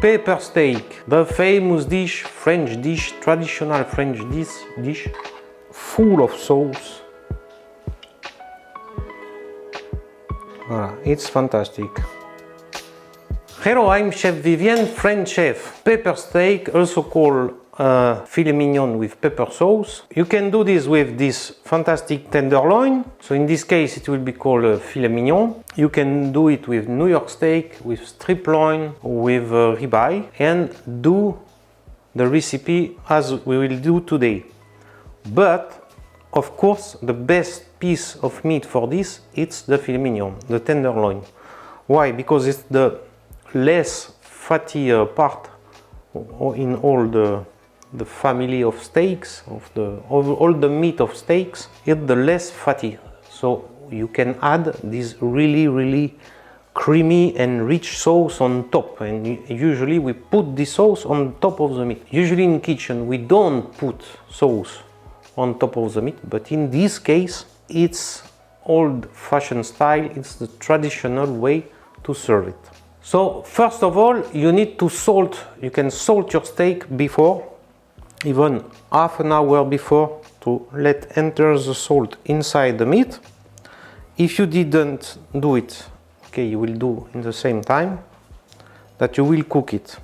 Pepper steak, the famous dish, French dish, traditional French dish, full of sauce. Voilà, it's fantastic. Hello, I'm Chef Vivien, French chef. Pepper steak, also called filet mignon with pepper sauce. You can do this with this fantastic tenderloin. So in this case, it will be called filet mignon. You can do it with New York steak, with strip loin, with ribeye, and do the recipe as we will do today. But of course, the best piece of meat for this, it's the filet mignon, the tenderloin. Why? Because it's the less fatty part in all the family of steaks, of all the meat of steaks. It's the less fatty, so you can add this really creamy and rich sauce on top, and usually we put the sauce on top of the meat. Usually in kitchen we don't put sauce on top of the meat, but in this case it's old-fashioned style, it's the traditional way to serve it. So first of all, you need to salt. You can salt your steak before, even half an hour before, to let enter the salt inside the meat. If you didn't do it, okay, you will do in the same time that you will cook it.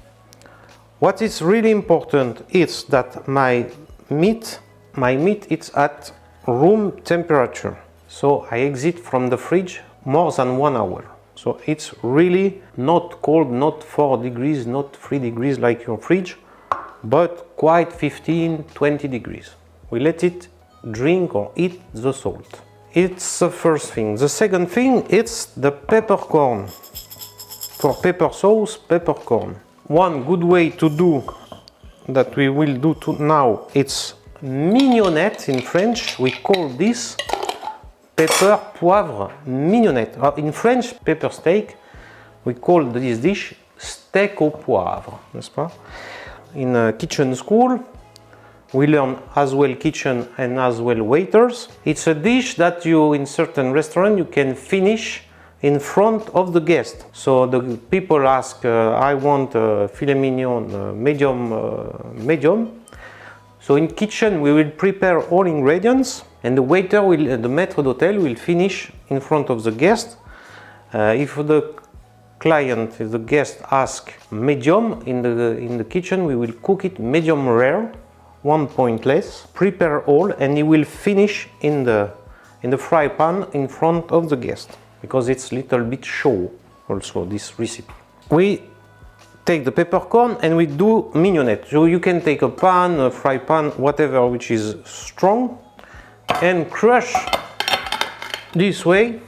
What is really important is that my meat is at room temperature. So I exit from the fridge more than 1 hour. So it's really not cold, not 4 degrees, not 3 degrees like your fridge, but quite 15-20 degrees. We let it drink or eat the salt. It's the first thing. The second thing, it's the peppercorn. For pepper sauce, peppercorn. One good way to do that we will do now, it's mignonette in French. We call this pepper poivre mignonette. In French, pepper steak, we call this dish steak au poivre, n'est-ce pas? In kitchen school, we learn as well kitchen and as well waiters. It's a dish that you, in certain restaurant, you can finish in front of the guest. So the people ask, I want filet mignon medium. So in kitchen, we will prepare all ingredients, and the waiter will, the maître d'hôtel will finish in front of the guest. If the client, if the guest asks medium in the kitchen, we will cook it medium rare, 1 point less, prepare all, and he will finish in the fry pan in front of the guest, because it's a little bit show also this recipe. We take the peppercorn and we do mignonette. So you can take a pan, a fry pan, whatever which is strong, and crush this way.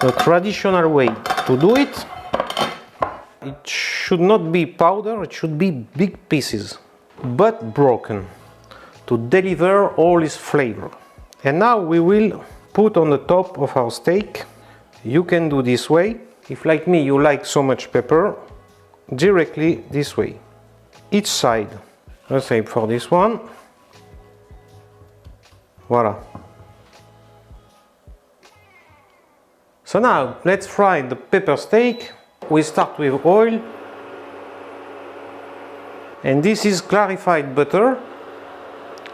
The traditional way to do it. It should not be powder, it should be big pieces, but broken, to deliver all its flavor. And now we will put on the top of our steak. You can do this way. If like me you like so much pepper, directly this way, each side. Let's say for this one, voila. So now let's fry the pepper steak. We start with oil, and this is clarified butter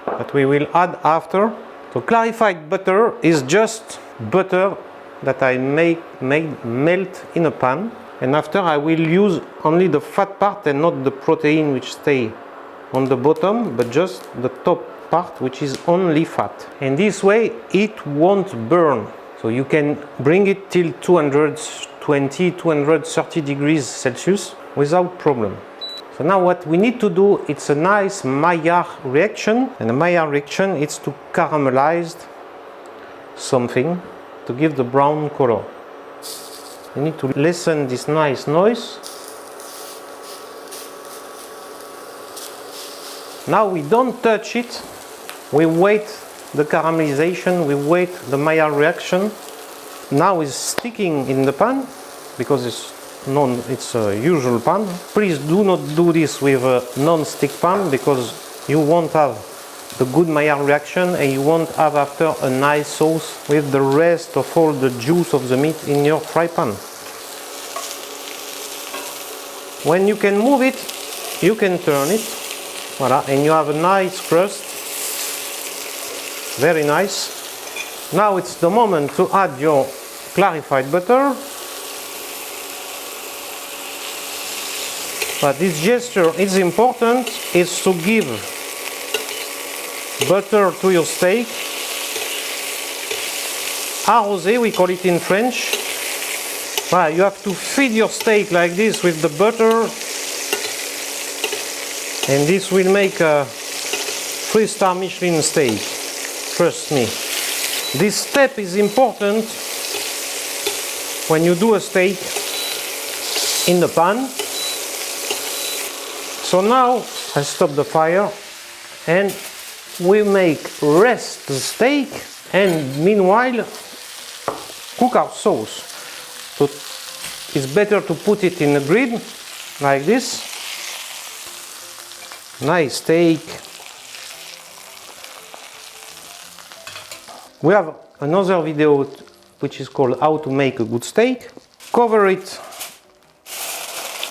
that we will add after. So clarified butter is just butter that I made melt in a pan, and after I will use only the fat part and not the protein which stay on the bottom, but just the top part which is only fat. And this way it won't burn. So you can bring it till 220-230 degrees Celsius without problem. So now what we need to do, it's a nice Maillard reaction, and a Maillard reaction is to caramelize something to give the brown color. You need to listen this nice noise. Now we don't touch it, we wait the caramelization, we wait the Maillard reaction. Now it's sticking in the pan because it's a usual pan. Please do not do this with a non-stick pan, because you won't have the good Maillard reaction, and you won't have after a nice sauce with the rest of all the juice of the meat in your fry pan. When you can move it, you can turn it, voila, and you have a nice crust, very nice. Now it's the moment to add your clarified butter. But this gesture is important, is to give butter to your steak. Arroser, we call it in French. Well, you have to feed your steak like this with the butter, and this will make a 3-star Michelin steak, trust me. This step is important when you do a steak in the pan. So now I stop the fire and we make rest the steak, and meanwhile cook our sauce. So it's better to put it in the grid like this. Nice steak. We have another video which is called how to make a good steak. Cover it,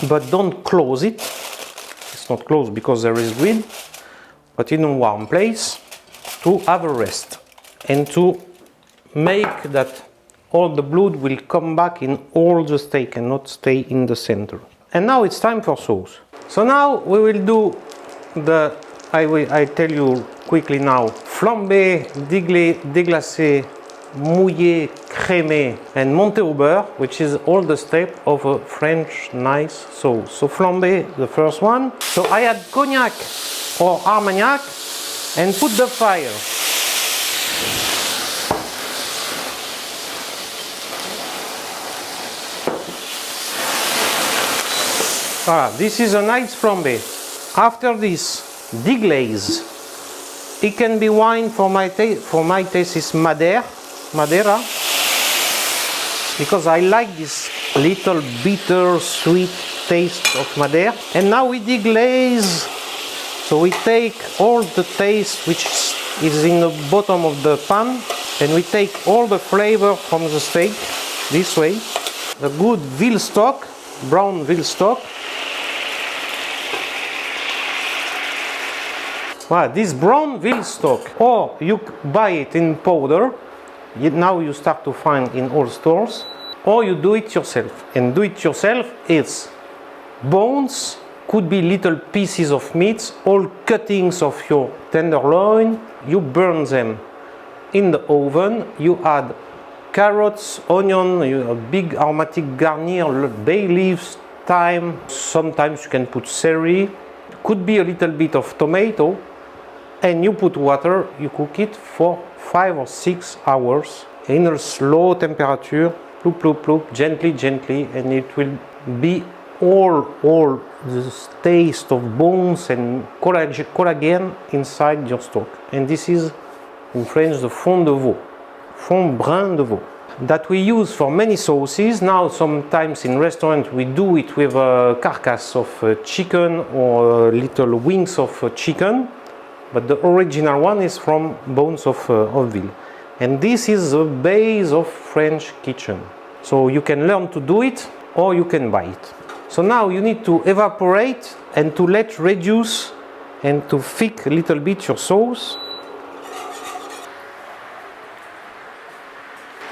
but don't close it. It's not closed because there is grid, but in a warm place to have a rest and to make that all the blood will come back in all the steak and not stay in the center. And now it's time for sauce. So now we will do the, I tell you quickly now, flambé, déglacé, mouillé, crémé, and monté au beurre, which is all the step of a French nice sauce. So flambé, the first one. So I add cognac or armagnac and put the fire. Voilà, this is a nice flambé. After this, deglaze. It can be wine, for my taste is madere, because I like this little bitter sweet taste of madere. And now we deglaze, so we take all the taste which is in the bottom of the pan, and we take all the flavor from the steak this way. The good veal stock, brown veal stock. Wow, this brown veal stock, or you buy it in powder, now you start to find in all stores, or you do it yourself. And do it yourself is bones, could be little pieces of meat, all cuttings of your tenderloin. You burn them in the oven, you add carrots, onion, a big aromatic garnier, bay leaves, thyme, sometimes you can put celery, could be a little bit of tomato, and you put water, you cook it for 5 or 6 hours in a slow temperature, ploop, ploop, ploop, gently, gently, and it will be all the taste of bones and collagen inside your stock. And this is in French the fond de veau, fond brun de veau, that we use for many sauces. Now sometimes in restaurants we do it with a carcass of chicken or little wings of chicken, but the original one is from bones of veal. And this is the base of French kitchen. So you can learn to do it or you can buy it. So now you need to evaporate and to let reduce and to thick a little bit your sauce.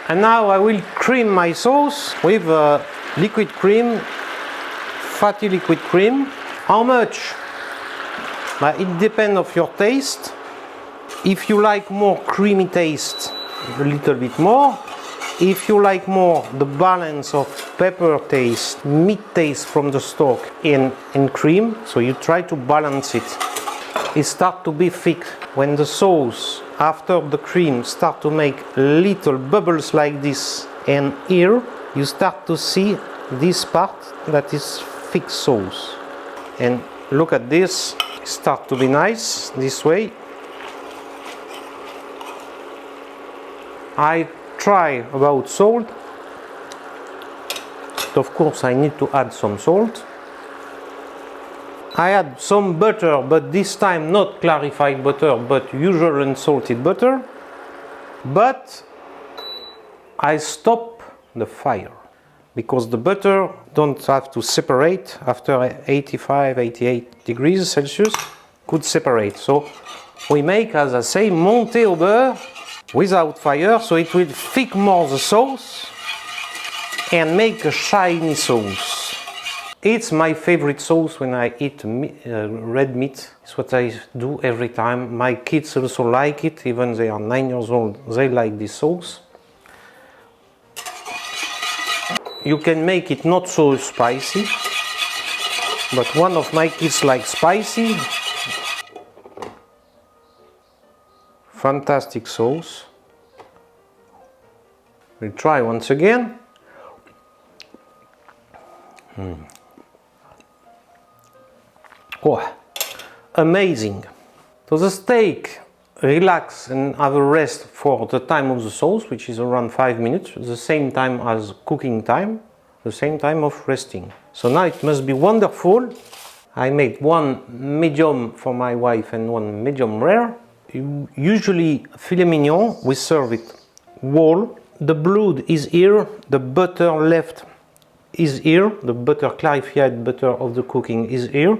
And now I will cream my sauce with liquid cream, fatty liquid cream. How much? It depends on your taste. If you like more creamy taste, a little bit more. If you like more the balance of pepper taste, meat taste from the stock in cream, so you try to balance it. It starts to be thick. When the sauce, after the cream, start to make little bubbles like this, and here you start to see this part that is thick sauce. And look at this, start to be nice this way. I try about salt. Of course I need to add some salt. I add some butter, but this time not clarified butter, but usual unsalted butter. But I stop the fire because the butter don't have to separate after 85, 88 degrees Celsius, could separate. So we make, as I say, monter au beurre without fire, so it will thick more the sauce and make a shiny sauce. It's my favorite sauce when I eat red meat. It's what I do every time. My kids also like it, even they are 9 years old, they like this sauce. You can make it not so spicy, but one of my kids likes spicy. Fantastic sauce. We'll try once again. Oh, amazing. So the steak relax and have a rest for the time of the sauce, which is around 5 minutes, the same time as cooking time, the same time of resting. So now it must be wonderful. I made one medium for my wife and one medium rare. Usually filet mignon, we serve it whole. The blood is here, the butter left is here, the butter, clarified butter of the cooking is here.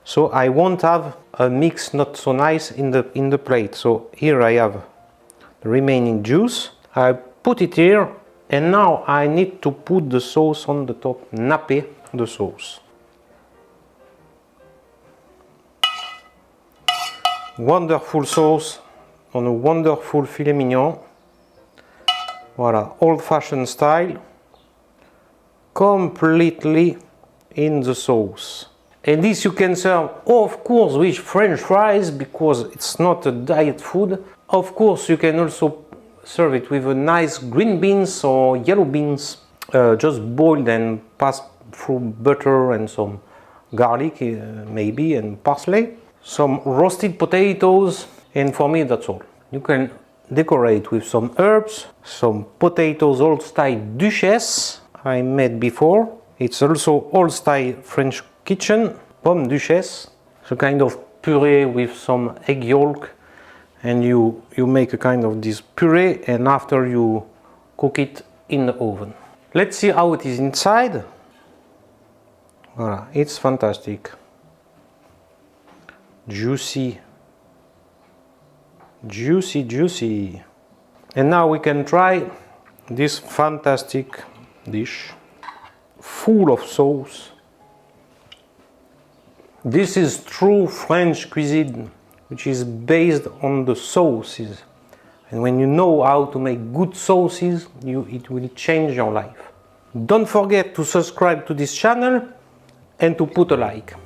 So I won't have a mix not so nice in the plate. So here I have the remaining juice. I put it here, and now I need to put the sauce on the top, napper the sauce. Wonderful sauce on a wonderful filet mignon. Voilà, old-fashioned style, completely in the sauce. And this you can serve, of course, with French fries, because it's not a diet food. Of course, you can also serve it with a nice green beans or yellow beans, just boiled and passed through butter and some garlic, maybe, and parsley. Some roasted potatoes, and for me that's all. You can decorate with some herbs, some potatoes old-style duchesse I made before. It's also old-style French kitchen, pomme duchesse, so kind of puree with some egg yolk, and you make a kind of this puree, and after you cook it in the oven. Let's see how it is inside. Voilà, it's fantastic. Juicy, juicy, juicy. And now we can try this fantastic dish, full of sauce. This is true French cuisine, which is based on the sauces. And when you know how to make good sauces, it will change your life. Don't forget to subscribe to this channel and to put a like.